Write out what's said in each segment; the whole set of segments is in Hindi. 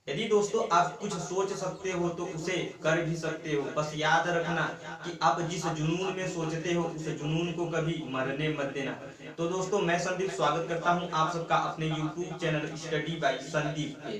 यदि दोस्तों आप कुछ सोच सकते हो तो उसे कर भी सकते हो। बस याद रखना कि आप जिस जुनून में सोचते हो उस जुनून को कभी मरने मत देना। तो दोस्तों मैं संदीप स्वागत करता हूं आप सबका अपने YouTube channel study bye Sandeep पे।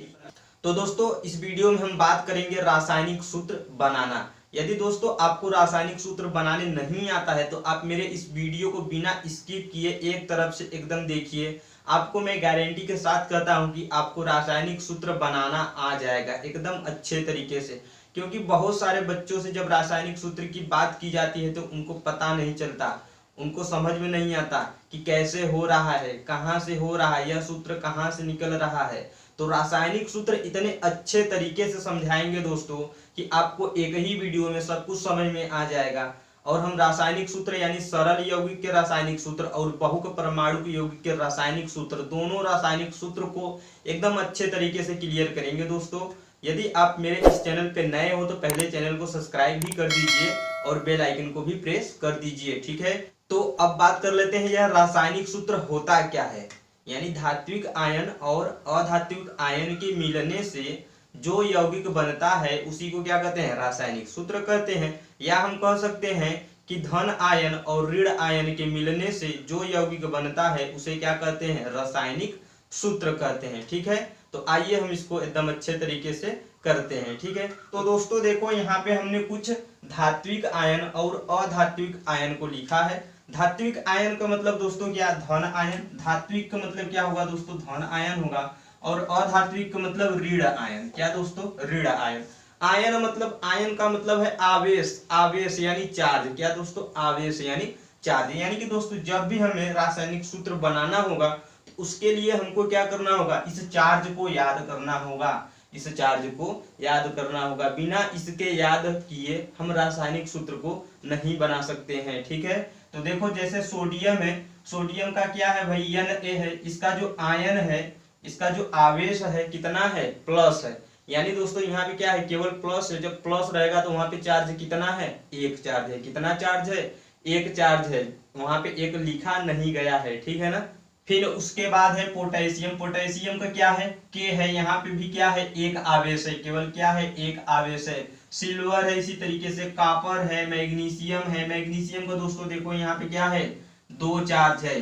तो दोस्तों इस वीडियो में हम बात करेंगे रासायनिक सूत्र बनाना। यदि दोस्तों आपको रासायनिक सूत्र बनाने नहीं आता है तो आप मेरे इस वीडियो को बिना स्किप किए एक तरफ से एकदम देखिए। आपको मैं गारंटी के साथ कहता हूं कि आपको रासायनिक सूत्र बनाना आ जाएगा एकदम अच्छे तरीके से। क्योंकि बहुत सारे बच्चों से जब रासायनिक सूत्र की बात की जाती है तो उनको पता नहीं चलता, उनको समझ में नहीं आता कि कैसे हो रहा है, कहाँ से हो रहा है, यह सूत्र कहाँ से निकल रहा है। तो रासायनिक सूत्र इतने अच्छे तरीके से समझाएंगे दोस्तों कि आपको एक ही वीडियो में सब कुछ समझ में आ जाएगा। और हम रासायनिक सूत्र यानी सरल यौगिक के रासायनिक सूत्र और बहुक परमाणु यौगिक के रासायनिक सूत्र, दोनों रासायनिक सूत्र को एकदम अच्छे तरीके से क्लियर करेंगे दोस्तों। यदि आप मेरे इस चैनल पे नए हो तो पहले चैनल को सब्सक्राइब भी कर दीजिए और बेल आइकन को भी प्रेस कर दीजिए, ठीक है। तो अब बात कर लेते हैं यह रासायनिक सूत्र होता क्या है। यानी धात्विक आयन और अधात्विक आयन के मिलने से जो यौगिक बनता है उसी को क्या कहते हैं, रासायनिक सूत्र कहते हैं। या हम कह सकते हैं कि धन आयन और ऋण आयन के मिलने से जो यौगिक बनता है उसे क्या कहते हैं, रासायनिक सूत्र कहते हैं, ठीक है। तो आइए हम इसको एकदम अच्छे तरीके से करते हैं, ठीक है। तो दोस्तों देखो यहाँ पे हमने कुछ धात्विक आयन और अधात्विक आयन को लिखा है। धात्विक आयन का मतलब दोस्तों क्या, धन आयन। धात्विक का मतलब क्या होगा दोस्तों, धन आयन होगा। और अधात्विक का मतलब ऋण आयन। क्या दोस्तों, ऋण आयन। आयन मतलब, आयन का मतलब है आवेश, आवेश यानी चार्ज। क्या दोस्तों, आवेश यानी चार्ज। यानी कि दोस्तों जब भी हमें रासायनिक सूत्र बनाना होगा तो उसके लिए हमको क्या करना होगा, इस चार्ज को याद करना होगा, इस चार्ज को याद करना होगा। बिना इसके याद किए हम रासायनिक सूत्र को नहीं बना सकते हैं, ठीक है। तो देखो जैसे सोडियम है, सोडियम का क्या है भाई, Na है। इसका जो आयन है, इसका जो आवेश है कितना है, प्लस है। यानी दोस्तों यहाँ पे क्या है, केवल प्लस है। जब प्लस रहेगा तो वहां पे चार्ज कितना है, एक चार्ज है। कितना चार्ज है, एक चार्ज है। वहां पे एक लिखा नहीं गया है, ठीक है ना। फिर उसके बाद है पोटेशियम। पोटेशियम का क्या है, के है। यहाँ पे भी क्या है, एक आवेश है, केवल क्या है, एक आवेश है। सिल्वर है, इसी तरीके से कॉपर है, मैग्नीशियम है। मैग्नीशियम का दोस्तों देखो यहाँ पे क्या है, दो चार्ज है,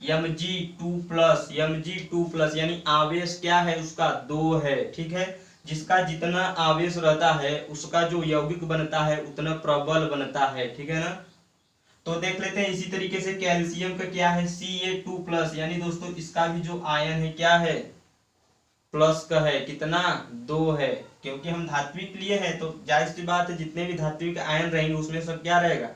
Mg2+, Mg2+ यानी आवेश क्या है उसका, दो है, ठीक है। जिसका जितना आवेश रहता है उसका जो यौगिक बनता है उतना प्रबल बनता है, ठीक है ना। तो देख लेते हैं इसी तरीके से कैल्शियम का क्या है, Ca2+, यानी दोस्तों इसका भी जो आयन है क्या है, प्लस का है। कितना, दो है। क्योंकि हम धात्विक लिए हैं तो जाहिर सी बात है जितने भी धात्विक आयन रहेंगे उसमें सब क्या रहेगा,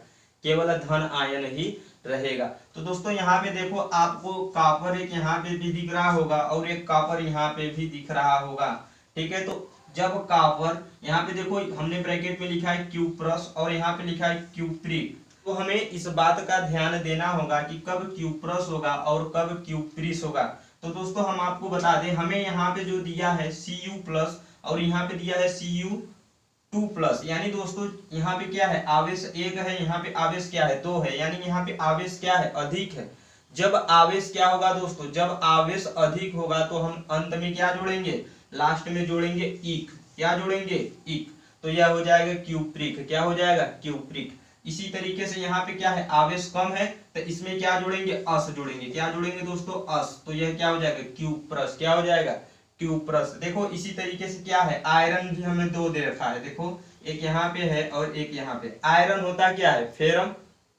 केवल धन आयन ही रहेगा। तो दोस्तों यहाँ पे देखो आपको कॉपर एक यहाँ पे भी दिख रहा होगा और एक कॉपर यहाँ पे भी दिख रहा होगा, ठीक है। तो जब कॉपर, यहाँ पे देखो हमने ब्रैकेट में लिखा है क्यूप्रस और यहाँ पे लिखा है क्यूप्रिक। तो हमें इस बात का ध्यान देना होगा कि कब क्यूप्रस होगा और कब क्यूप्रिस होगा। तो दोस्तों हम आपको बता दें, हमें यहाँ पे जो दिया है Cu+ और यहाँ पे दिया है Cu2+, यानी दोस्तों यहाँ पे क्या है, आवेश एक है, यहाँ पे आवेश क्या है, दो है। यानी यहाँ पे आवेश क्या है, अधिक है। जब आवेश क्या होगा दोस्तों, जब आवेश अधिक होगा तो हम अंत में क्या जोड़ेंगे, लास्ट में जोड़ेंगे इक। क्या जोड़ेंगे, इक। तो यह हो जाएगा क्यूप्रिक। क्या हो जाएगा, क्यूप्रिक। इसी तरीके से यहाँ पे क्या है, आवेश कम है तो इसमें क्या जोड़ेंगे, अस जोड़ेंगे। क्या जोड़ेंगे दोस्तों, अस। तो यह क्या हो जाएगा, क्यूप्रस। क्या हो जाएगा, क्यूप्रस। देखो इसी तरीके से क्या है, आयरन भी हमें दो दे रखा है। देखो एक यहाँ पे है और एक यहाँ पे। आयरन होता क्या है, फेरम।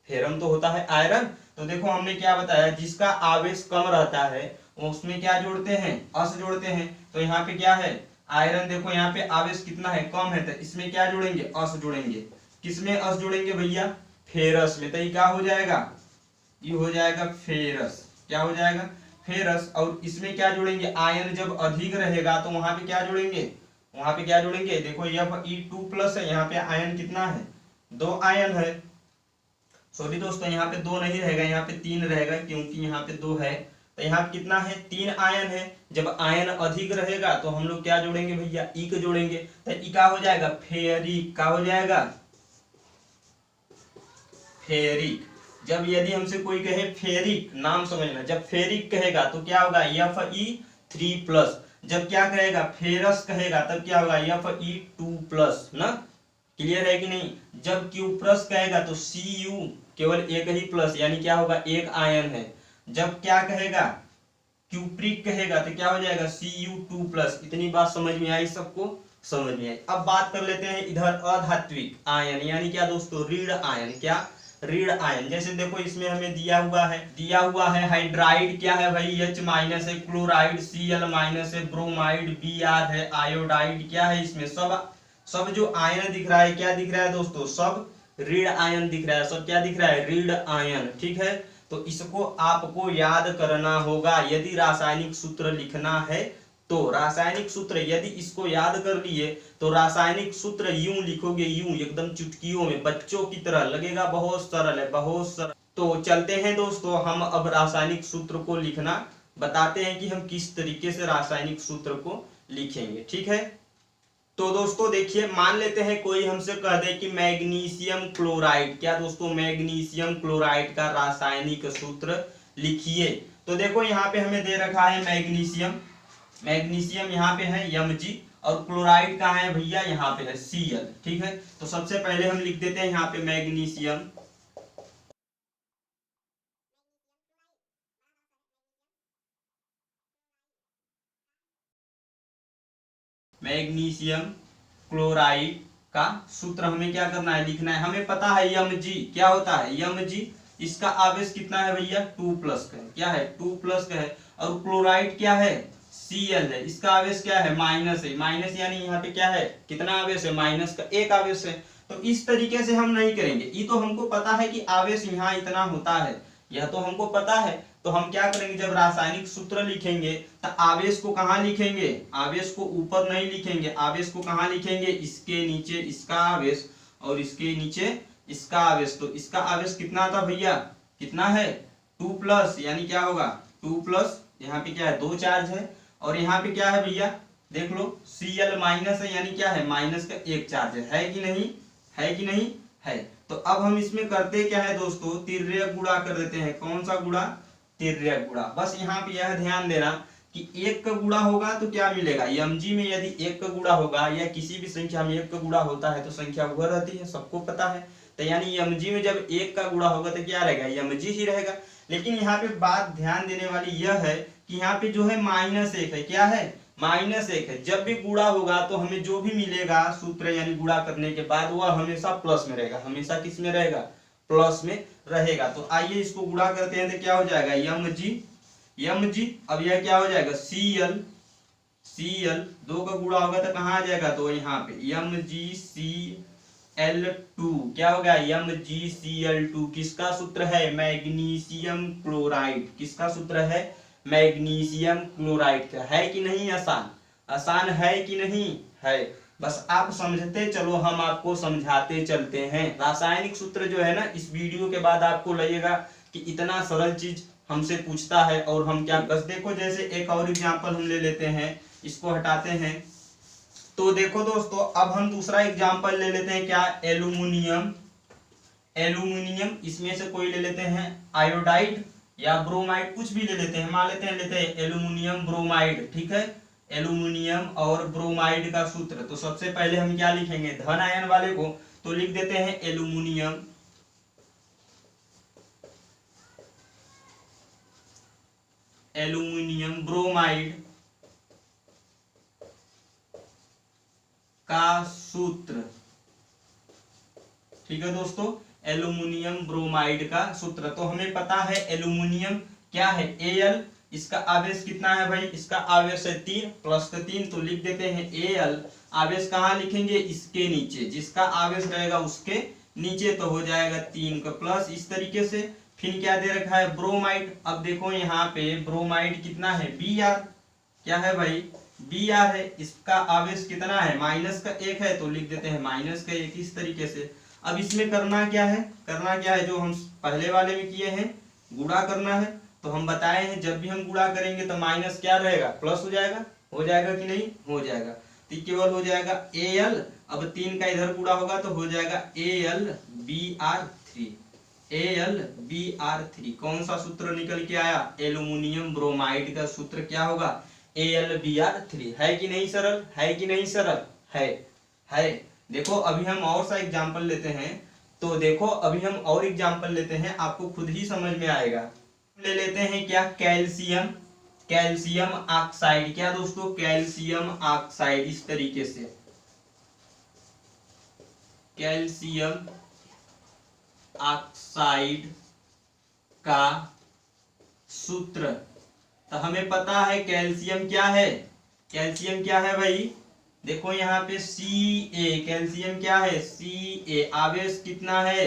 फेरम तो होता है आयरन। तो देखो हमने क्या बताया, जिसका आवेश कम रहता है उसमें क्या जोड़ते हैं, अस जोड़ते हैं। तो यहाँ पे क्या है, आयरन देखो यहाँ पे आवेश कितना है, कम है, तो इसमें क्या जोड़ेंगे, अस जोड़ेंगे। किसमें अस जोड़ेंगे भैया, फेरस में। तो ये क्या हो जाएगा, ये हो जाएगा फेरस। क्या हो जाएगा, फेरस। और इसमें क्या जोड़ेंगे, आयन जब अधिक रहेगा तो वहां पे क्या जोड़ेंगे, वहां पे क्या जोड़ेंगे, देखो Fe2+ है, यहाँ पे आयन कितना है, दो आयन है। सॉरी दोस्तों यहाँ पे दो नहीं रहेगा, यहाँ पे तीन रहेगा क्योंकि यहाँ पे दो है। तो यहाँ पे कितना है, तीन आयन है। जब आयन अधिक रहेगा तो हम लोग क्या जोड़ेंगे भैया, इक जोड़ेंगे। तो ई का हो जाएगा फेरिक। का हो जाएगा, फेरिक। जब यदि हमसे कोई कहे फेरिक, नाम समझना, जब फेरिक कहेगा तो क्या होगा, Fe3+। जब क्या कहेगा फेरस कहेगा तब क्या होगा Fe2+ ना, क्लियर है कि नहीं। जब क्यूप्रस कहेगा तो Cu केवल एक ही प्लस यानी क्या होगा एक आयन है। जब क्या कहेगा क्यूप्रिक कहेगा तो क्या हो जाएगा Cu2+। इतनी बात समझ में आई सबको, समझ में आई। अब बात कर लेते हैं इधर अधात्विक आयन यानी क्या दोस्तों ऋण आयन। क्या ऋण आयन, जैसे देखो इसमें हमें दिया हुआ है हाइड्राइड क्या है भाई H- है, क्लोराइड Cl- है, ब्रोमाइड Br है, आयोडाइड क्या है, इसमें सब जो आयन दिख रहा है क्या दिख रहा है दोस्तों, सब ऋण आयन दिख रहा है, सब क्या दिख रहा है ऋण आयन। ठीक है, तो इसको आपको याद करना होगा यदि रासायनिक सूत्र लिखना है तो। रासायनिक सूत्र यदि इसको याद कर लिए तो रासायनिक सूत्र यूं लिखोगे, यूं एकदम चुटकियों में बच्चों की तरह, लगेगा बहुत सरल है, बहुत सरल। तो चलते हैं दोस्तों हम अब रासायनिक सूत्र को लिखना बताते हैं कि हम किस तरीके से रासायनिक सूत्र को लिखेंगे। ठीक है, तो दोस्तों देखिए मान लेते हैं कोई हमसे कह दे कि मैग्नीशियम क्लोराइड, क्या दोस्तों मैग्नीशियम क्लोराइड का रासायनिक सूत्र लिखिए। तो देखो यहाँ पे हमें दे रखा है मैग्नीशियम यहाँ पे है Mg और क्लोराइड कहाँ है भैया यहाँ पे है Cl। ठीक है, तो सबसे पहले हम लिख देते हैं यहाँ पे मैग्नीशियम क्लोराइड का सूत्र हमें क्या करना है लिखना है। हमें पता है Mg क्या होता है, Mg इसका आवेश कितना है भैया 2+ का है, क्या है 2+ का है। और क्लोराइड क्या है Cl है, इसका आवेश क्या है माइनस है, माइनस यानी यहाँ पे क्या है कितना आवेश है माइनस का एक आवेश है। तो इस तरीके से हम नहीं करेंगे, ये तो हमको पता है कि आवेश यहाँ इतना होता है, यह तो हमको पता है। तो हम क्या करेंगे जब रासायनिक सूत्र लिखेंगे तो आवेश को कहाँ लिखेंगे, आवेश को ऊपर नहीं लिखेंगे, आवेश को कहाँ लिखेंगे इसके नीचे इसका आवेश और इसके नीचे इसका आवेश। तो इसका आवेश कितना था भैया, कितना है 2+ यानी क्या होगा 2+, यहाँ पे क्या है 2 चार्ज है और यहाँ पे क्या है भैया देख लो Cl- है यानी क्या है माइनस का 1 चार्ज है कि नहीं, है कि नहीं है। तो अब हम इसमें करते क्या है दोस्तों तिर्यक गुणा कर देते हैं। कौन सा गुणा, तिर्यक गुणा। बस यहाँ पे यह ध्यान देना कि 1 का गुणा होगा तो क्या मिलेगा, Mg में यदि 1 का गुणा होगा या किसी भी संख्या में 1 का गुणा होता है तो संख्या वह रहती है, सबको पता है। तो यानी Mg में जब 1 का गुणा होगा तो क्या रहेगा Mg ही रहेगा। लेकिन यहाँ पे बात ध्यान देने वाली यह है कि यहाँ पे जो है -1 है, क्या है -1 है। जब भी गुणा होगा तो हमें जो भी मिलेगा सूत्र यानी गुणा करने के बाद वह हमेशा प्लस में रहेगा, हमेशा किस में रहेगा प्लस में रहेगा। तो आइए इसको गुणा करते हैं तो क्या हो जाएगा Mg, अब यह क्या हो जाएगा Cl 2 का गुणा होगा तो कहाँ आ जाएगा तो यहाँ पे MgCl2, क्या हो गया MgCl2। किसका सूत्र है मैग्नीशियम क्लोराइड, किसका सूत्र है मैग्नीशियम क्लोराइड का। है कि नहीं आसान, आसान है कि नहीं है। बस आप समझते चलो, हम आपको समझाते चलते हैं। रासायनिक सूत्र जो है ना इस वीडियो के बाद आपको लगेगा कि इतना सरल चीज हमसे पूछता है और हम क्या। बस देखो जैसे एक और एग्जांपल हम ले लेते हैं, इसको हटाते हैं। तो देखो दोस्तों अब हम दूसरा एग्जांपल ले लेते हैं, क्या एल्यूमिनियम। इसमें से कोई ले लेते हैं आयोडाइड या ब्रोमाइड, कुछ भी ले लेते हैं। मान लेते हैं एल्यूमिनियम ब्रोमाइड। ठीक है, एल्यूमिनियम और ब्रोमाइड का सूत्र। तो सबसे पहले हम क्या लिखेंगे धन आयन वाले को, तो लिख देते हैं एल्यूमिनियम ब्रोमाइड का सूत्र। ठीक है दोस्तों, एल्यूमिनियम ब्रोमाइड का सूत्र। तो हमें पता है एल्यूमिनियम क्या है Al, इसका आवेश कितना है भाई, इसका आवेश है 3 प्लस 3, तो लिख देते हैं Al। आवेश कहाँ लिखेंगे इसके नीचे, जिसका आवेश रहेगा उसके नीचे, तो हो जाएगा 3 का प्लस इस तरीके से। फिर क्या दे रखा है ब्रोमाइड। अब देखो यहाँ पे ब्रोमाइड कितना है Br, क्या है भाई Br है, इसका आवेश कितना है -1 है, तो लिख देते हैं -1 इस तरीके से। अब इसमें करना क्या है जो हम पहले वाले में किए हैं, गुणा करना है। तो हम बताए हैं जब भी हम गुणा करेंगे तो माइनस क्या रहेगा प्लस हो जाएगा कि नहीं हो जाएगा। तो केवल हो जाएगा Al, अब 3 का इधर गुणा होगा तो हो जाएगा Al Br3। कौन सा सूत्र निकल के आया, एल्यूमिनियम ब्रोमाइड का सूत्र क्या होगा AlBr3 है कि नहीं सरल, है कि नहीं सरल, है। देखो अभी हम और सा एग्जांपल लेते हैं, तो देखो अभी हम और एग्जांपल लेते हैं, आपको खुद ही समझ में आएगा। ले लेते हैं क्या, कैल्शियम, कैल्शियम ऑक्साइड, क्या दोस्तों, कैल्शियम ऑक्साइड, इस तरीके से कैल्शियम ऑक्साइड का सूत्र। तो हमें पता है कैल्शियम क्या है, कैल्शियम क्या है भाई, देखो यहाँ पे Ca, कैल्शियम क्या है Ca, आवेश कितना है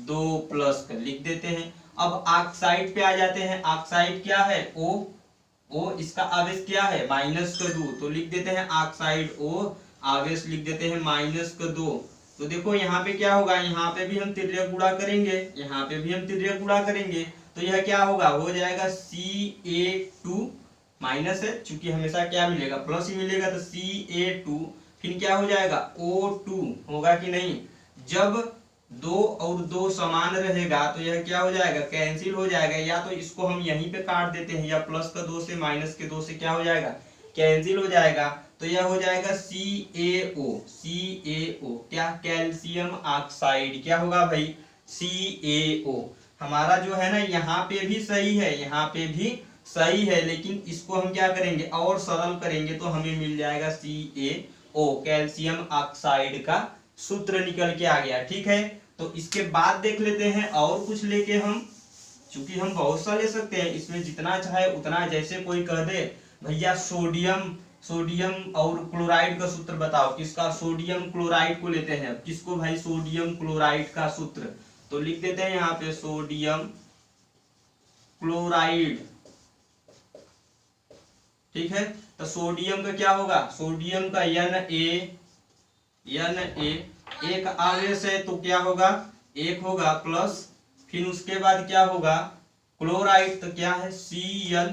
2+ का, लिख देते हैं। अब ऑक्साइड पे आ जाते हैं, ऑक्साइड क्या है O, इसका आवेश क्या है -2, तो लिख देते हैं ऑक्साइड O, आवेश लिख देते हैं -2। तो देखो यहाँ पे क्या होगा, यहाँ पे भी हम तिर्यक गुणा करेंगे, यहाँ पे भी हम तिर्यक गुणा करेंगे, तो यह क्या होगा, हो जाएगा Ca2 माइनस है, चूंकि हमेशा क्या मिलेगा, प्लस ही मिलेगा, तो Ca2 फिर क्या हो जाएगा O2, होगा कि नहीं। जब 2 और 2 समान रहेगा तो यह क्या हो जाएगा, कैंसिल हो जाएगा, या तो इसको हम यहीं पे काट देते हैं, या +2 से -2 से क्या हो जाएगा, कैंसिल हो जाएगा, तो यह हो जाएगा CaO, क्या, कैल्शियम ऑक्साइड, क्या होगा भाई CaO। हमारा जो है ना यहाँ पे भी सही है, यहाँ पे भी सही है, लेकिन इसको हम क्या करेंगे और सरल करेंगे, तो हमें मिल जाएगा CaO, कैल्शियम ऑक्साइड का सूत्र निकल के आ गया। ठीक है, तो इसके बाद देख लेते हैं और कुछ लेके हम, चूंकि हम बहुत सा ले सकते हैं, इसमें जितना चाहे उतना, जैसे कोई कह दे भैया सोडियम और क्लोराइड का सूत्र बताओ, किसका, सोडियम क्लोराइड को लेते हैं, किसको भाई, सोडियम क्लोराइड का सूत्र, तो लिख देते हैं यहाँ पे सोडियम क्लोराइड। ठीक है, तो सोडियम का क्या होगा, सोडियम का Na, एक आवेश है तो क्या होगा, एक होगा प्लस, फिर उसके बाद क्या होगा, क्लोराइड तो क्या है Cl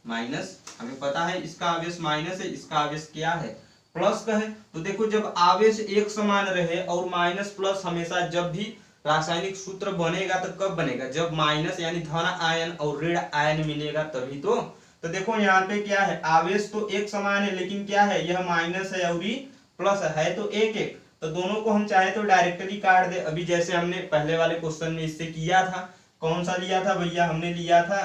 माइनस, हमें पता है इसका आवेश माइनस है, इसका आवेश क्या है प्लस का है। तो देखो जब आवेश एक समान रहे और माइनस प्लस, हमेशा जब भी रासायनिक सूत्र बनेगा तो कब बनेगा, जब माइनस यानी धन आयन और ऋण आयन मिलेगा तभी तो देखो यहाँ पे क्या है, आवेश तो एक समान है, लेकिन क्या है, यह माइनस है और प्लस है, तो एक, तो दोनों को हम चाहे तो डायरेक्टली काट दे। अभी जैसे हमने पहले वाले क्वेश्चन में इससे किया था, कौन सा लिया था भैया, हमने लिया था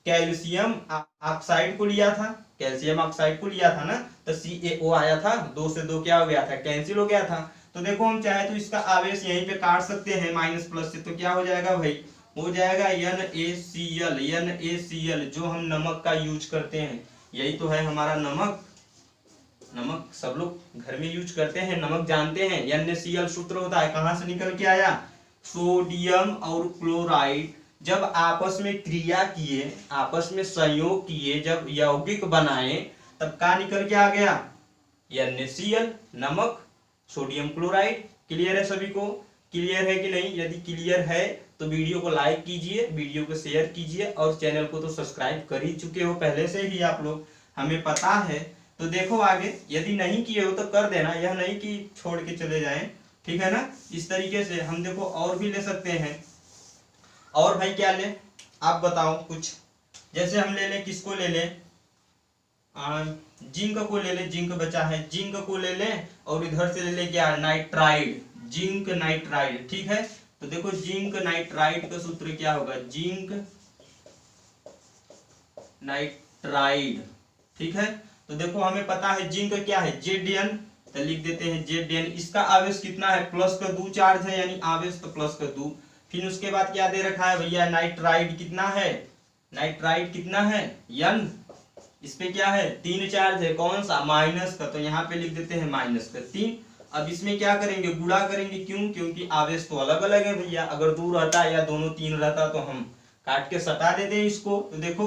कैल्शियम ऑक्साइड को लिया था, कैल्शियम ऑक्साइड को लिया था ना, तो CaO आया था, 2 से 2 क्या हो गया था, कैंसिल हो गया था। तो देखो हम चाहे तो इसका आवेश यहीं पे काट सकते हैं माइनस प्लस से, तो क्या हो जाएगा भाई, हो जाएगा NaCl, जो हम नमक का यूज करते हैं, यही तो है हमारा नमक सब लोग घर में यूज करते हैं, नमक जानते हैं, NaCl सूत्र होता है, कहां से निकल के आया, सोडियम और क्लोराइड जब आपस में क्रिया किए, आपस में संयोग किए, जब यौगिक बनाए, तब का निकल के आ गया NaCl, नमक, सोडियम क्लोराइड। क्लियर है सभी को, क्लियर है कि नहीं, यदि क्लियर है तो वीडियो को लाइक कीजिए, वीडियो को शेयर कीजिए, और चैनल को तो सब्सक्राइब कर ही चुके हो पहले से ही आप लोग, हमें पता है। तो देखो आगे, यदि नहीं किए हो तो कर देना, यह नहीं कि छोड़ के चले जाएं, ठीक है ना। इस तरीके से हम देखो और भी ले सकते हैं, और भाई क्या ले, आप बताओ कुछ, जैसे हम ले लें, किसको ले लें, जिंक को ले ले, जिंक बचा है, जिंक को ले लें, और इधर से ले ले क्या, नाइट्राइड, जिंक नाइट्राइड। ठीक है, तो देखो जिंक नाइट्राइड का सूत्र क्या होगा, जिंक नाइट्राइड। ठीक है, तो देखो हमें पता है जिंक क्या है Zn, तो लिख देते हैं Zn, इसका आवेश कितना है, +2 चार्ज है, यानी आवेश तो +2। फिर उसके बाद क्या दे रखा है भैया, नाइट्राइड कितना है, नाइट्राइड कितना है N, इस पे क्या है 3 चार्ज है, कौन सा, माइनस का, तो यहाँ पे लिख देते हैं -3। अब इसमें क्या करेंगे, गुणा करेंगे, क्यों, क्योंकि आवेश तो अलग अलग है भैया, अगर 2 रहता या दोनों 3 रहता तो हम काट के सटा देते हैं इसको। तो देखो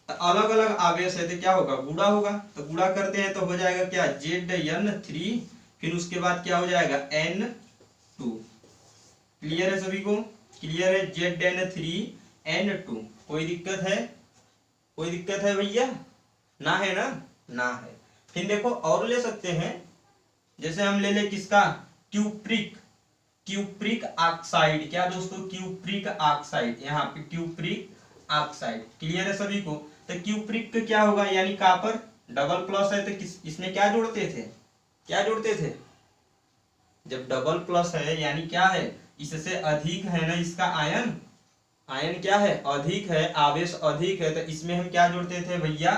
अलग अलग आवेश है तो क्या होगा, गुणा होगा, तो गुणा करते हैं तो हो जाएगा क्या, Zn3, फिर उसके बाद क्या हो जाएगा N2। क्लियर है सभी को, क्लियर है, Zn3N2। कोई दिक्कत है, कोई दिक्कत है भैया, ना है ना, ना है। फिर देखो और ले सकते हैं, जैसे हम ले ले किसका, क्यूप्रिक ऑक्साइड, क्या दोस्तों, क्यूप्रिक ऑक्साइड, यहाँ पे क्यूप्रिक ऑक्साइड। क्लियर है सभी को। तो क्यूप्रिक का क्या होगा, यानी कॉपर डबल प्लस है तो इसमें क्या जोड़ते थे, क्या जोड़ते थे, जब डबल प्लस है यानी क्या है, इससे अधिक है ना इसका आयन, आयन क्या है, अधिक है, आवेश अधिक है, तो इसमें हम क्या जोड़ते थे भैया,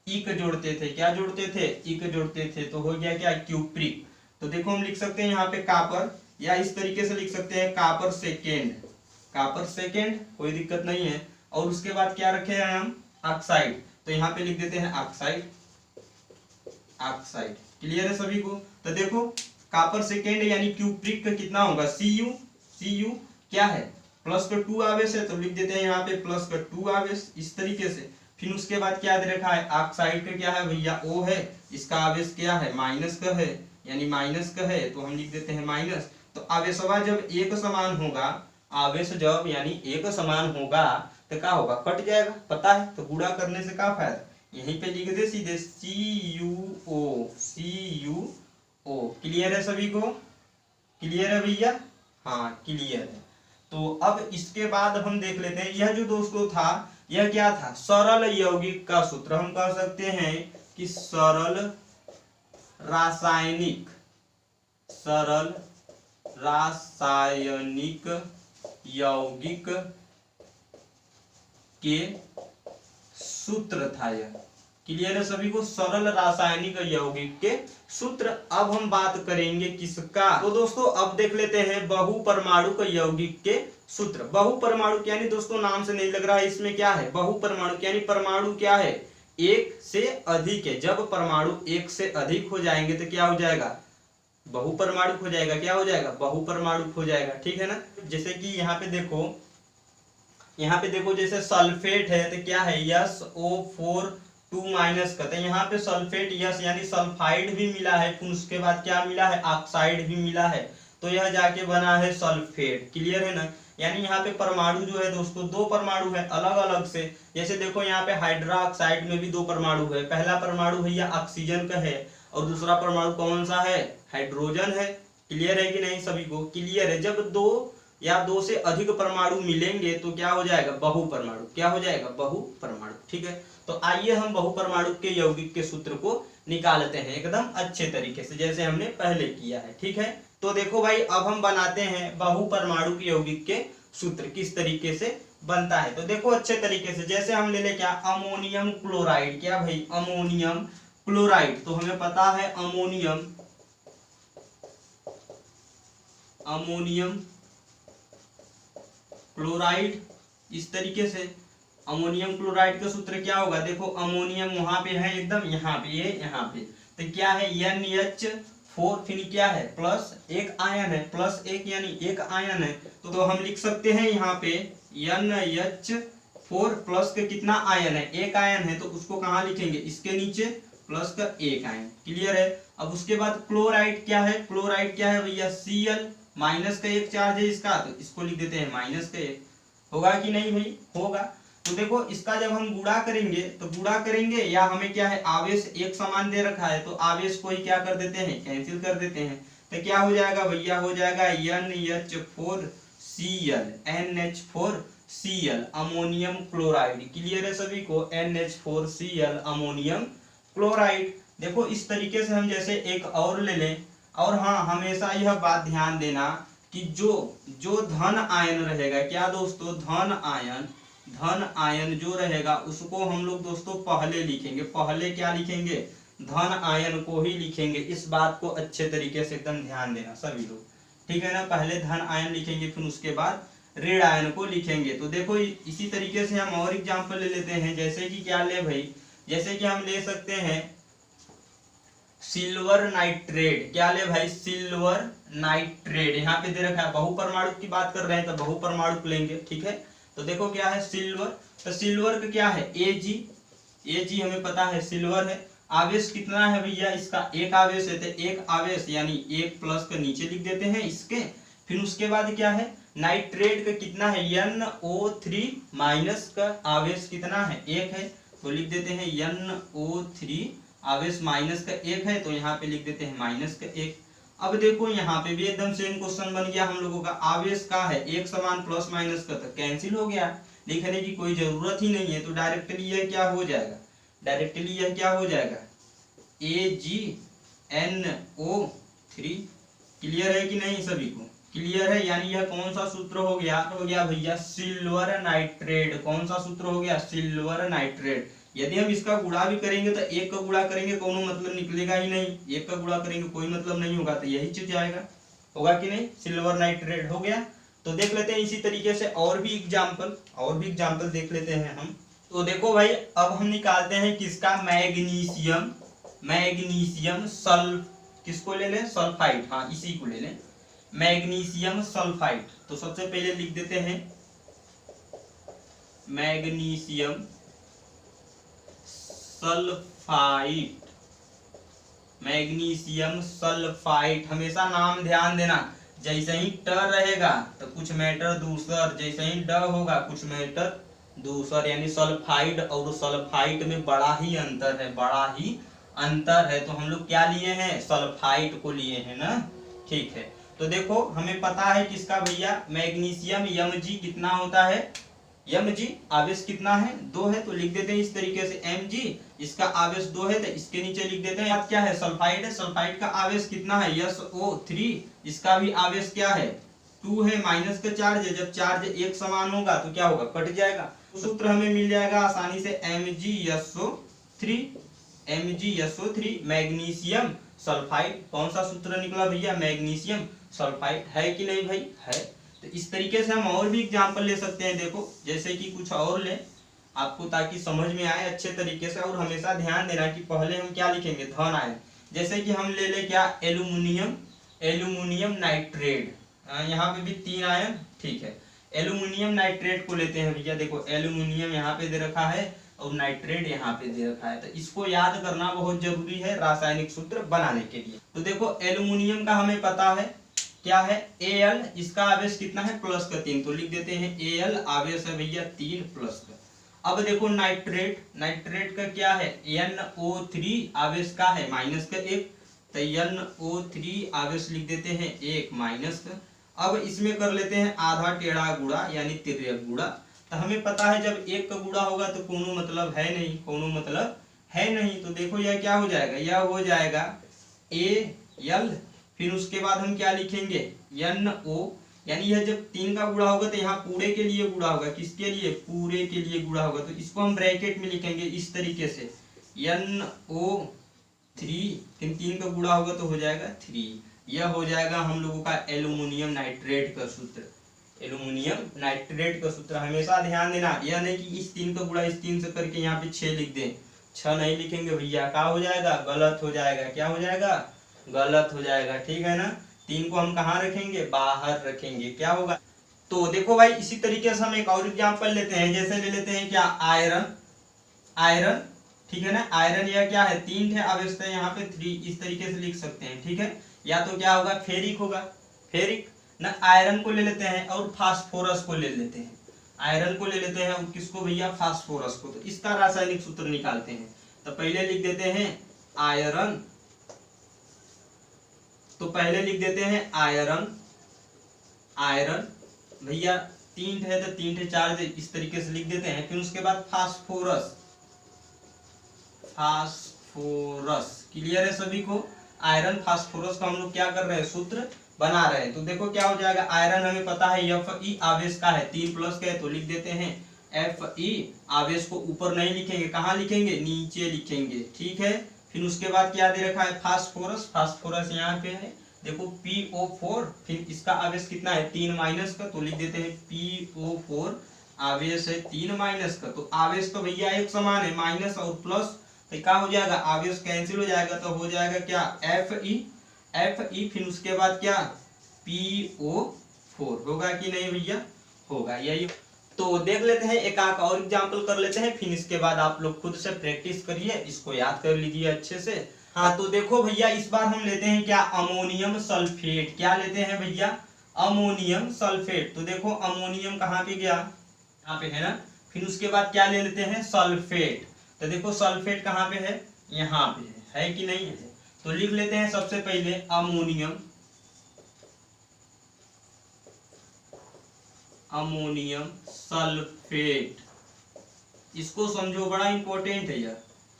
इक जोड़ते थे। क्या जोड़ते थे, इक जोड़ते थे। तो हो गया क्या, क्यूप्रिक। तो देखो हम लिख सकते हैं यहाँ पे कॉपर, या इस तरीके से लिख सकते हैं कॉपर सेकेंड, कॉपर सेकेंड, कोई दिक्कत नहीं है। और उसके बाद क्या रखे हैं हम, ऑक्साइड, तो यहाँ पे लिख देते हैं ऑक्साइड, ऑक्साइड। क्लियर है सभी को। तो देखो कॉपर सेकेंड यानी क्यूप्रिक का कितना होगा, Cu क्या है, प्लस का 2 आवेश है, तो लिख देते हैं यहाँ पे प्लस का 2 आवेश, इस तरीके से। फिर उसके बाद क्या दे रखा है, ऑक्साइड का क्या है भैया, O है, इसका आवेश क्या है, माइनस का है, यानी माइनस का है, तो हम लिख देते हैं माइनस। तो आवेशवा जब एक समान होगा, आवेश जब यानी एक समान होगा तो क्या होगा, कट जाएगा, पता है। तो गुणा करने से क्या फायदा, यहीं पे लिख दे सीधे CuO। क्लियर है सभी को, क्लियर है भैया, हाँ क्लियर है। तो अब इसके बाद हम देख लेते हैं, यह जो दोस्तों था यह क्या था, सरल यौगिक का सूत्र। हम कह सकते हैं कि सरल रासायनिक यौगिक के सूत्र था यह। क्लियर है सभी को, सरल रासायनिक यौगिक के सूत्र। अब हम बात करेंगे किसका, तो दोस्तों अब देख लेते हैं बहुपरमाणुक यौगिक के सूत्र। बहुपरमाणुक यानी दोस्तों नाम से नहीं लग रहा है, इसमें क्या है, बहुपरमाणुक यानी परमाणु क्या है, एक से अधिक है। जब परमाणु एक से अधिक हो जाएंगे तो क्या हो जाएगा, बहुपरमाणुक हो जाएगा। क्या हो जाएगा, बहुपरमाणुक हो जाएगा, ठीक है ना। जैसे कि यहाँ पे देखो, यहाँ पे देखो जैसे सल्फेट है तो क्या है, SO4 2 माइनस का, तो यहाँ पे सल्फेट यस यानी सल्फाइड भी मिला है, फिर उसके बाद क्या मिला है, ऑक्साइड भी मिला है, तो यह जाके बना है सल्फेट। क्लियर है ना। यानी यहाँ पे परमाणु जो है दोस्तों, दो परमाणु है अलग अलग से। जैसे देखो यहाँ पे हाइड्रोक्साइड में भी दो परमाणु है, पहला परमाणु भैया ऑक्सीजन का है और दूसरा परमाणु कौन सा है, हाइड्रोजन है। क्लियर है कि नहीं सभी को, क्लियर है। जब दो या दो से अधिक परमाणु मिलेंगे तो क्या हो जाएगा, बहुपरमाणु। क्या हो जाएगा, बहुपरमाणु, ठीक है। तो आइए हम बहुपरमाणु के यौगिक के सूत्र को निकालते हैं एकदम अच्छे तरीके से, जैसे हमने पहले किया है, ठीक है। तो देखो भाई अब हम बनाते हैं बहुपरमाणु के यौगिक के सूत्र, किस तरीके से बनता है। तो देखो अच्छे तरीके से, जैसे हम ले ले क्या, अमोनियम क्लोराइड। क्या भाई, अमोनियम क्लोराइड, तो हमें पता है अमोनियम क्लोराइड, इस तरीके से अमोनियम क्लोराइड का सूत्र क्या होगा, देखो अमोनियम वहां पे है एकदम, यहाँ पे ये, यहाँ पे, तो क्या है NH4, फिर क्या है प्लस एक आयन है, प्लस एक यानी एक आयन है, तो हम लिख सकते हैं यहाँ पे NH4 प्लस के कितना आयन है, एक आयन है, तो उसको कहाँ लिखेंगे, इसके नीचे प्लस का एक आयन। क्लियर है। अब उसके बाद क्लोराइड क्या है, क्लोराइड क्या है भैया, Cl, माइनस का एक चार्ज है इसका, तो इसको लिख देते हैं माइनस का एक। होगा कि नहीं भाई, होगा। तो देखो इसका जब हम गुणा करेंगे तो गुणा करेंगे, या हमें क्या है, आवेश एक समान दे रखा है, तो आवेश को ही क्या कर देते हैं, कैंसिल कर देते हैं। तो क्या हो जाएगा भैया, हो जाएगा NH4Cl अमोनियम क्लोराइड। क्लियर है सभी को, NH4Cl अमोनियम क्लोराइड। देखो इस तरीके से हम जैसे एक और ले लें, और हाँ हमेशा यह बात ध्यान देना कि जो धन आयन रहेगा, क्या दोस्तों, धन आयन जो रहेगा उसको हम लोग दोस्तों पहले लिखेंगे। पहले क्या लिखेंगे, धन आयन को ही लिखेंगे। इस बात को अच्छे तरीके से एकदम ध्यान देना सभी लोग, ठीक है ना। पहले धन आयन लिखेंगे, फिर उसके बाद ऋण आयन को लिखेंगे। तो देखो इसी तरीके से हम और एग्जाम्पल ले लेते हैं, जैसे कि क्या ले भाई, जैसे कि हम ले सकते हैं सिल्वर नाइट्रेट। क्या ले भाई, सिल्वर नाइट्रेट, यहाँ पे दे रखा है, बहुपरमाणु की बात कर रहे हैं तो बहुपरमाणु लेंगे, ठीक है। तो देखो क्या है सिल्वर, तो सिल्वर का क्या है Ag हमें पता है सिल्वर है। आवेश कितना है भैया, इसका एक आवेश है, तो एक आवेश यानी एक प्लस का नीचे लिख देते हैं इसके। फिर उसके बाद क्या है, नाइट्रेट का कितना है, NO3 माइनस का आवेश कितना है, एक है, तो लिख देते हैं NO3 आवेश माइनस का एक है, तो यहाँ पे लिख देते हैं माइनस का एक। अब देखो यहाँ पे भी एकदम सेम क्वेश्चन बन गया हम लोगों का, आवेश का है एक समान प्लस माइनस का, तो कैंसिल हो गया। लिखने की कोई जरूरत ही नहीं है। तो डायरेक्टली यह क्या हो जाएगा, डायरेक्टली यह क्या हो जाएगा, AgNO3। क्लियर है कि नहीं, सभी को क्लियर है। यानी यह कौन सा सूत्र हो गया, भैया सिल्वर नाइट्रेट। कौन सा सूत्र हो गया, सिल्वर नाइट्रेट। यदि हम इसका गुणा भी करेंगे तो एक का गुणा करेंगे कोनो मतलब निकलेगा ही नहीं, एक का गुणा करेंगे कोई मतलब नहीं होगा, तो यही चीज आएगा, होगा कि नहीं, सिल्वर नाइट्रेट हो गया। तो देख लेते हैं इसी तरीके से और भी एग्जाम्पल देख लेते हैं हम। तो देखो भाई, अब हम निकालते हैं किसका, मैग्नीशियम सल्फ, किसको ले लें, सल्फाइड, हाँ इसी को ले लें, मैग्नीशियम सल्फाइड। तो सबसे पहले लिख देते हैं मैग्नीशियम सल्फाइड, मैग्नीशियम सल्फाइड। हमेशा नाम ध्यान देना, जैसे ही ट रहेगा तो कुछ मैटर दूसर, जैसे ही ड होगा कुछ मैटर दूसर, यानी सल्फाइड और सल्फाइड में बड़ा ही अंतर है, बड़ा ही अंतर है। तो हम लोग क्या लिए हैं, सल्फाइड को लिए हैं ना, ठीक है। तो देखो हमें पता है किसका भैया, मैग्नीशियम Mg कितना होता है, Mg आवेश कितना है, 2 है। तो लिख देते हैं इस तरीके से Mg, इसका आवेश 2 है तो इसके नीचे लिख देते हैं, अब क्या है, सल्फाइड है, सल्फाइड का आवेश कितना है, SO3, इसका भी आवेश क्या है, 2 है, माइनस का चार्ज है, जब चार्ज एक समान होगा तो क्या होगा, कट जाएगा। सूत्र हमें मिल जाएगा आसानी से, MgSO3 मैग्नीशियम सल्फाइड। कौन सा सूत्र निकला भैया, मैग्नीशियम सल्फाइड, है कि नहीं भाई, है। तो इस तरीके से हम और भी एग्जाम्पल ले सकते हैं। देखो जैसे कि कुछ और ले आपको, ताकि समझ में आए अच्छे तरीके से। और हमेशा ध्यान देना कि पहले हम क्या लिखेंगे, धन आयन। जैसे कि हम ले ले क्या, एल्यूमिनियम नाइट्रेट, यहाँ पे भी 3 आयन, ठीक है। एल्यूमिनियम नाइट्रेट को लेते हैं भैया, देखो एल्यूमिनियम यहाँ पे दे रखा है और नाइट्रेट यहाँ पे दे रखा है, तो इसको याद करना बहुत जरूरी है रासायनिक सूत्र बनाने के लिए। तो देखो एल्यूमिनियम का हमें पता है क्या है, Al, इसका आवेश कितना है, प्लस का 3, तो लिख देते हैं Al आवेश है भैया 3 प्लस का। अब देखो नाइट्रेट का क्या है, NO3 आवेश का है माइनस का 1, तो NO3 आवेश लिख देते हैं 1 माइनस का। अब इसमें कर लेते हैं आधा टेढ़ा गुणा यानी तिर्यक गुणा। तो हमें पता है जब 1 का गुणा होगा तो कोनो मतलब है नहीं, कोनो मतलब है नहीं। तो देखो यह क्या हो जाएगा, यह हो जाएगा Al, फिर उसके बाद हम क्या लिखेंगे, NO, यानी यह जब 3 का गुणा होगा तो यहाँ पूरे के लिए गुणा होगा, किसके लिए, पूरे के लिए गुणा होगा। तो इसको हम ब्रैकेट में लिखेंगे इस तरीके से, NO3, फिर 3 का गुणा होगा तो हो जाएगा 3। यह हो जाएगा हम लोगों का एल्यूमिनियम नाइट्रेट का सूत्र। एल्यूमिनियम नाइट्रेट का सूत्र हमेशा ध्यान देना, यह नहीं कि इस 3 का गुणा इस 3 से करके यहाँ पे 6 लिख दें, 6 नहीं लिखेंगे भैया, क्या हो जाएगा, गलत हो जाएगा, क्या हो जाएगा, गलत हो जाएगा, ठीक है ना। 3 को हम कहाँ रखेंगे, बाहर रखेंगे, क्या होगा। तो देखो भाई इसी तरीके से हम एक और एग्जांपल लेते हैं, जैसे ले लेते हैं क्या, आयरन, ठीक है ना। आयरन यह क्या है, 3 है आवेश है, यहाँ पे 3, इस तरीके से लिख सकते हैं, ठीक है। या तो क्या होगा, फेरिक होगा, फेरिक ना। आयरन को ले लेते हैं और फास्फोरस को ले लेते हैं, आयरन को ले लेते हैं और किसको भैया, फास्फोरस को। तो इसका रासायनिक सूत्र निकालते हैं। तो पहले लिख देते हैं आयरन, तो पहले लिख देते हैं आयरन भैया 3 है तो 3 चार्ज इस तरीके से लिख देते हैं। फिर उसके बाद फास्फोरस, क्लियर है सभी को। आयरन फास्फोरस का हम लोग क्या कर रहे हैं, सूत्र बना रहे हैं। तो देखो क्या हो जाएगा, आयरन हमें पता है Fe आवेश का है, 3 प्लस का है, तो लिख देते हैं Fe। आवेश को ऊपर नहीं लिखेंगे, कहाँ लिखेंगे, नीचे लिखेंगे, ठीक है। फिर उसके बाद क्या दे रखा है, फास्फोरस यहाँ पे है, देखो PO4, फिर इसका आवेश कितना है, 3 माइनस का, तो लिख देते हैं PO4 आवेश है 3 माइनस का। तो आवेश तो भैया एक समान है, माइनस और प्लस, तो क्या हो जाएगा, आवेश कैंसिल हो जाएगा, तो हो जाएगा क्या, Fe, फिर उसके बाद क्या, PO4 होगा कि नहीं भैया, होगा, यही। तो देख लेते हैं एक आंख और एग्जांपल कर लेते हैं, फिर इसके बाद आप लोग खुद से प्रैक्टिस करिए, इसको याद कर लीजिए अच्छे से। हाँ तो देखो भैया इस बार हम लेते हैं क्या, अमोनियम सल्फेट। क्या लेते हैं भैया, अमोनियम सल्फेट। तो देखो अमोनियम कहाँ पे गया, यहाँ पे है ना। फिर उसके बाद क्या ले लेते हैं, सल्फेट। तो देखो सल्फेट कहाँ पे है, यहाँ पे है कि नहीं है। तो लिख लेते हैं सबसे पहले अमोनियम सल्फेट। इसको समझो, बड़ा इंपॉर्टेंट है यह,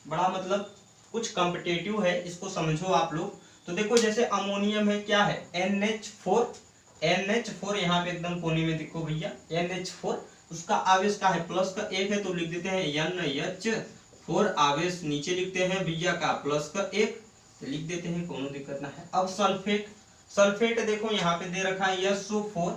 बड़ा मतलब कुछ कॉम्पिटिटिव है, इसको समझो आप लोग। तो देखो जैसे अमोनियम है, क्या है NH4, NH4 यहाँ पे एकदम कोने में देखो भैया NH4, उसका आवेश का है प्लस का 1 है, तो लिख देते हैं NH4। आवेश नीचे लिखते हैं भैया का प्लस का 1, तो लिख देते हैं, कोनो दिक्कत ना है। अब सल्फेट, सल्फेट देखो यहाँ पे दे रखा है SO4,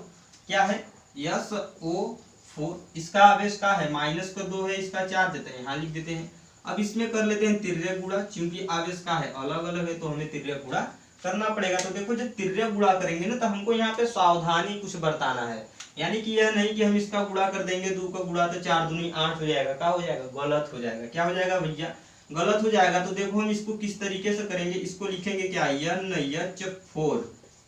क्या है SO4, इसका आवेश का है -2 है, इसका चार्ज देते हैं, यहाँ लिख देते हैं। अब इसमें कर लेते हैं तिर्यक गुणा, क्योंकि आवेश का है अलग अलग है तो हमें तिर्यक गुणा करना पड़ेगा। तो देखो जब तिर्यक गुणा करेंगे ना, तो हमको यहाँ पे सावधानी कुछ बरताना है, यानी कि यह नहीं कि हम इसका गुणा कर देंगे, 2 का गुणा तो 4 दूनी 8 हो जाएगा, क्या हो जाएगा, गलत हो जाएगा। क्या हो जाएगा भैया, गलत हो जाएगा। तो देखो हम इसको किस तरीके से करेंगे, इसको लिखेंगे क्या NH4,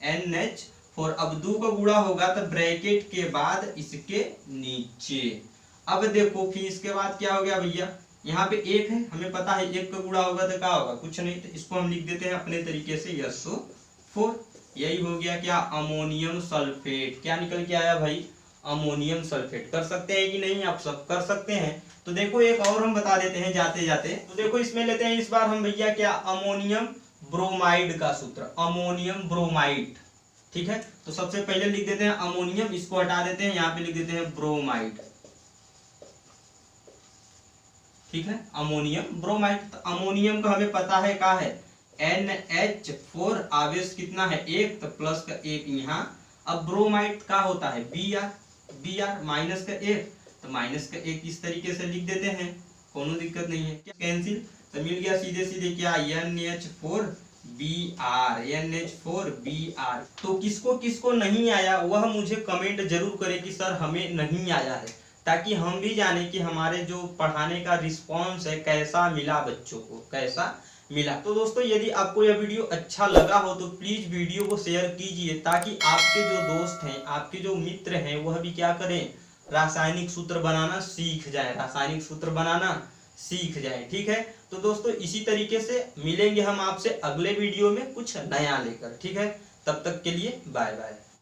NH4। अब 2 का गुणा होगा तो ब्रैकेट के बाद इसके नीचे। अब देखो फिर इसके बाद क्या हो गया भैया, यहाँ पे 1 है, हमें पता है 1 का गुणा होगा तो क्या होगा, कुछ नहीं, तो इसको हम लिख देते हैं अपने तरीके से SO4। यही हो गया क्या, अमोनियम सल्फेट। क्या निकल के आया भाई, अमोनियम सल्फेट। कर सकते हैं कि नहीं, आप सब कर सकते हैं। तो देखो एक और हम बता देते हैं जाते जाते। तो देखो इसमें लेते हैं इस बार हम भैया क्या, अमोनियम ब्रोमाइड का सूत्र, अमोनियम ब्रोमाइड। ठीक है, तो सबसे पहले लिख देते हैं अमोनियम, इसको हटा देते हैं, यहाँ पे लिख देते हैं ब्रोमाइड। ठीक है, अमोनियम ब्रोमाइड। तो अमोनियम का हमें पता है क्या है NH4, आवेश कितना है 1, तो प्लस का 1 यहाँ। अब ब्रोमाइड का होता है Br, माइनस का 1, तो माइनस का 1 इस तरीके से लिख देते हैं, कोनो दिक्कत नहीं है। क्या कैंसिल, तो मिल गया सीधे सीधे क्या NH4Br। तो किसको किसको नहीं आया वह मुझे कमेंट जरूर करें कि सर हमें नहीं आया है, ताकि हम भी जाने कि हमारे जो पढ़ाने का रिस्पॉन्स है कैसा मिला, बच्चों को कैसा मिला। तो दोस्तों यदि आपको यह वीडियो अच्छा लगा हो तो प्लीज वीडियो को शेयर कीजिए, ताकि आपके जो दोस्त हैं, आपके जो मित्र हैं, वह भी क्या करें, रासायनिक सूत्र बनाना सीख जाए, रासायनिक सूत्र बनाना सीख जाए। ठीक है, तो दोस्तों इसी तरीके से मिलेंगे हम आपसे अगले वीडियो में कुछ नया लेकर। ठीक है, तब तक के लिए बाय बाय।